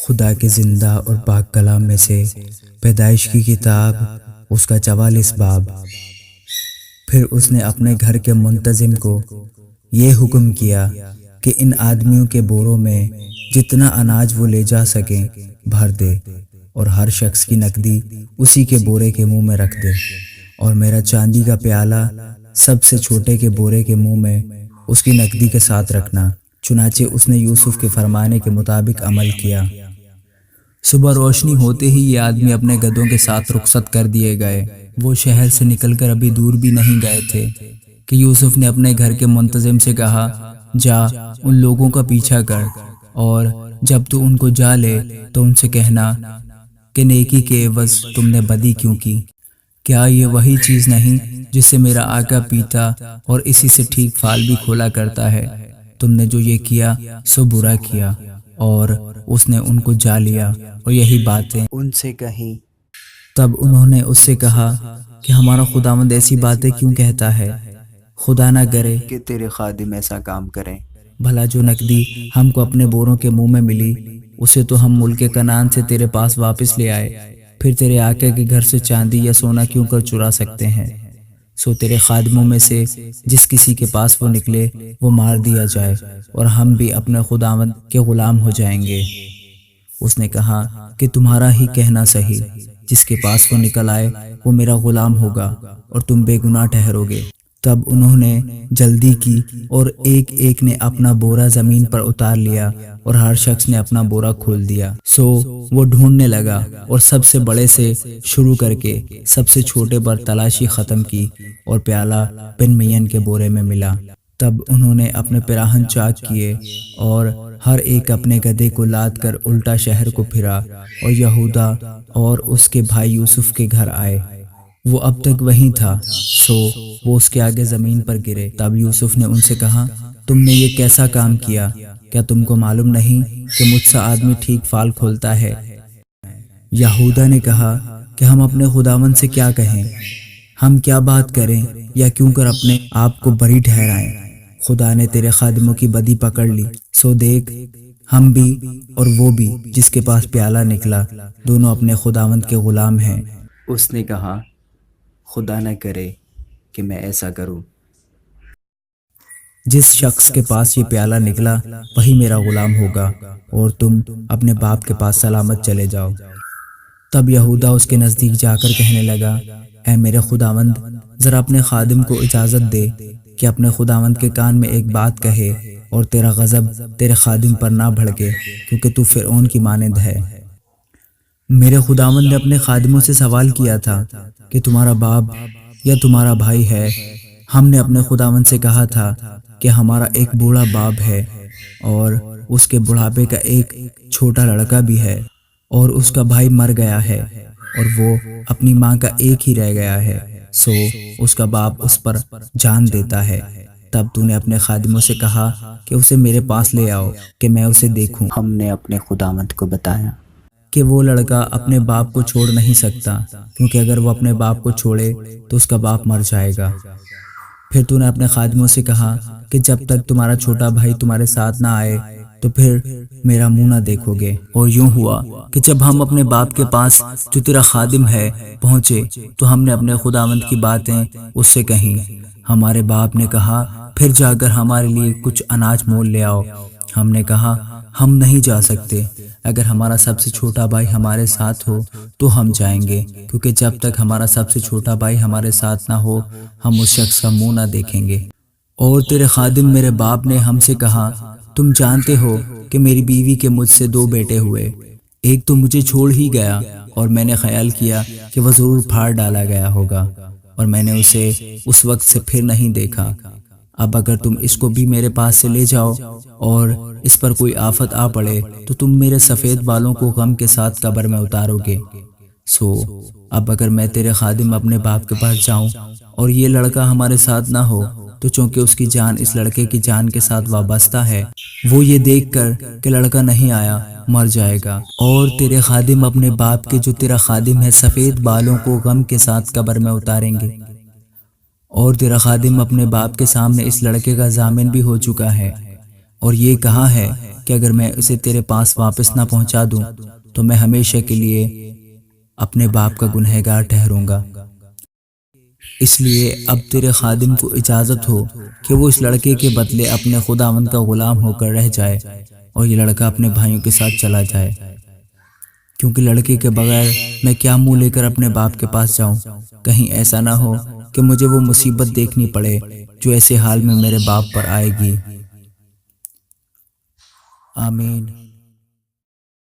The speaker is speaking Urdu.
خدا کے زندہ اور پاک کلام میں سے پیدائش کی کتاب اس کا 44 باب۔ پھر اس نے اپنے گھر کے منتظم کو یہ حکم کیا کہ ان آدمیوں کے بوروں میں جتنا اناج وہ لے جا سکیں بھر دے، اور ہر شخص کی نقدی اسی کے بورے کے منہ میں رکھ دے، اور میرا چاندی کا پیالہ سب سے چھوٹے کے بورے کے منہ میں اس کی نقدی کے ساتھ رکھنا۔ چنانچہ اس نے یوسف کے فرمانے کے مطابق عمل کیا۔ صبح روشنی ہوتے ہی یہ آدمی اپنے گدھوں کے ساتھ رخصت کر دیے گئے۔ وہ شہر سے نکل کر ابھی دور بھی نہیں گئے تھے کہ یوسف نے اپنے گھر کے منتظم سے کہا، جا ان لوگوں کا پیچھا کر، اور جب تو ان کو جا لے تو ان سے کہنا کہ نیکی کے عوض تم نے بدی کیوں کی؟ کیا یہ وہی چیز نہیں جس سے میرا آقا پیتا اور اسی سے ٹھیک پھال بھی کھولا کرتا ہے؟ تم نے جو یہ کیا سو برا کیا۔ اور اس نے ان کو جا لیا اور یہی باتیں ان سے کہیں۔ تب انہوں نے اس سے کہا کہ ہمارا خداوند ایسی باتیں کیوں کہتا ہے؟ خدا نہ کرے کہ تیرے خادم ایسا کام کریں۔ بھلا جو نقدی ہم کو اپنے بوروں کے منہ میں ملی اسے تو ہم ملک کنعان سے تیرے پاس واپس لے آئے، پھر تیرے آقا کے گھر سے چاندی یا سونا کیوں کر چرا سکتے ہیں؟ سو تیرے خادموں میں سے جس کسی کے پاس وہ نکلے وہ مار دیا جائے، اور ہم بھی اپنے خداوند کے غلام ہو جائیں گے۔ اس نے کہا کہ تمہارا ہی کہنا صحیح، جس کے پاس وہ نکل آئے وہ میرا غلام ہوگا اور تم بے گناہ ٹھہرو گے۔ تب انہوں نے جلدی کی اور ایک ایک نے اپنا بورا زمین پر اتار لیا، اور ہر شخص نے اپنا بورا کھول دیا۔ سو وہ ڈھونڈنے لگا اور سب سے بڑے سے شروع کر کے سب سے چھوٹے پر تلاشی ختم کی، اور پیالہ بنیامین کے بورے میں ملا۔ تب انہوں نے اپنے پیراہن چاک کیے اور ہر ایک اپنے گدھے کو لاد کر الٹا شہر کو پھرا، اور یہودا اور اس کے بھائی یوسف کے گھر آئے۔ وہ اب تک وہیں تھا، سو وہ اس کے آگے زمین پر گرے۔ تب یوسف نے ان سے کہا، تم نے یہ کیسا کام کیا؟ کیا تم کو معلوم نہیں کہ مجھ سا آدمی ٹھیک پھال کھولتا ہے؟ یہودا نے کہا کہ ہم اپنے خداوند سے کیا کہیں؟ ہم کیا بات کریں یا کیوں کر اپنے آپ کو بری ٹھہرائیں؟ خدا نے تیرے خادموں کی بدی پکڑ لی، سو دیکھ ہم بھی اور وہ بھی جس کے پاس پیالہ نکلا دونوں اپنے خداوند کے غلام ہیں۔ اس نے کہا، خدا نہ کرے کہ میں ایسا کروں۔ جس شخص کے پاس یہ پیالہ نکلا وہی میرا غلام ہوگا، اور تم اپنے باپ کے پاس سلامت چلے جاؤ۔ تب یہودا اس کے نزدیک جا کر کہنے لگا، اے میرے خداوند، ذرا اپنے خادم کو اجازت دے کہ اپنے خداوند کے کان میں ایک بات کہے، اور تیرا غضب تیرے خادم پر نہ بھڑکے، کیونکہ تو فرعون کی مانند ہے۔ میرے خداوند نے اپنے خادموں سے سوال کیا تھا کہ تمہارا باپ یا تمہارا بھائی ہے؟ ہم نے اپنے خداوند سے کہا تھا کہ ہمارا ایک بوڑھا باپ ہے، اور اس کے بڑھاپے کا ایک چھوٹا لڑکا بھی ہے، اور اس کا بھائی مر گیا ہے، اور وہ اپنی ماں کا ایک ہی رہ گیا ہے، سو اس کا باپ اس پر جان دیتا ہے۔ تب تو نے اپنے خادموں سے کہا کہ اسے میرے پاس لے آؤ کہ میں اسے دیکھوں۔ ہم نے اپنے خداوند کو بتایا کہ وہ لڑکا اپنے باپ کو چھوڑ نہیں سکتا، کیونکہ اگر وہ اپنے باپ کو چھوڑے تو اس کا باپ مر جائے گا۔ پھر تو نے اپنے خادموں سے کہا کہ جب تک تمہارا چھوٹا بھائی تمہارے ساتھ نہ آئے تو پھر میرا منہ نہ دیکھو گے۔ اور یوں ہوا کہ جب ہم اپنے باپ کے پاس جو تیرا خادم ہے پہنچے تو ہم نے اپنے خداوند کی باتیں اس سے کہیں۔ ہمارے باپ نے کہا، پھر جا کر ہمارے لیے کچھ اناج مول لے آؤ۔ ہم نے کہا، ہم نہیں جا سکتے، اگر ہمارا سب سے چھوٹا بھائی ہمارے ساتھ ہو تو ہم جائیں گے، کیونکہ جب تک ہمارا سب سے چھوٹا بھائی ہمارے ساتھ نہ ہو ہم اس شخص کا منہ نہ دیکھیں گے۔ اور تیرے خادم میرے باپ نے ہم سے کہا، تم جانتے ہو کہ میری بیوی کے مجھ سے 2 بیٹے ہوئے، ایک تو مجھے چھوڑ ہی گیا، اور میں نے خیال کیا کہ وہ ضرور پھاڑ ڈالا گیا ہوگا، اور میں نے اسے اس وقت سے پھر نہیں دیکھا۔ اب اگر تم اس کو بھی میرے پاس سے لے جاؤ اور اس پر کوئی آفت آ پڑے تو تم میرے سفید بالوں کو غم کے ساتھ قبر میں اتارو گے۔ سو اب اگر میں تیرے خادم اپنے باپ کے پاس جاؤں اور یہ لڑکا ہمارے ساتھ نہ ہو تو چونکہ اس کی جان اس لڑکے کی جان کے ساتھ وابستہ ہے، وہ یہ دیکھ کر کہ لڑکا نہیں آیا مر جائے گا، اور تیرے خادم اپنے باپ کے جو تیرا خادم ہے سفید بالوں کو غم کے ساتھ قبر میں اتاریں گے۔ اور تیرا خادم اپنے باپ کے سامنے اس لڑکے کا ضامن بھی ہو چکا ہے، اور یہ کہا ہے کہ اگر میں اسے تیرے پاس واپس نہ پہنچا دوں تو میں ہمیشہ کے لیے اپنے باپ کا گنہگار ٹھہروں گا۔ اس لیے اب تیرے خادم کو اجازت ہو کہ وہ اس لڑکے کے بدلے اپنے خداوند کا غلام ہو کر رہ جائے اور یہ لڑکا اپنے بھائیوں کے ساتھ چلا جائے، کیونکہ لڑکے کے بغیر میں کیا منہ لے کر اپنے باپ کے پاس جاؤں؟ کہیں ایسا نہ ہو کہ مجھے وہ مصیبت دیکھنی پڑے جو ایسے حال میں میرے باپ پر آئے گی۔ آمین۔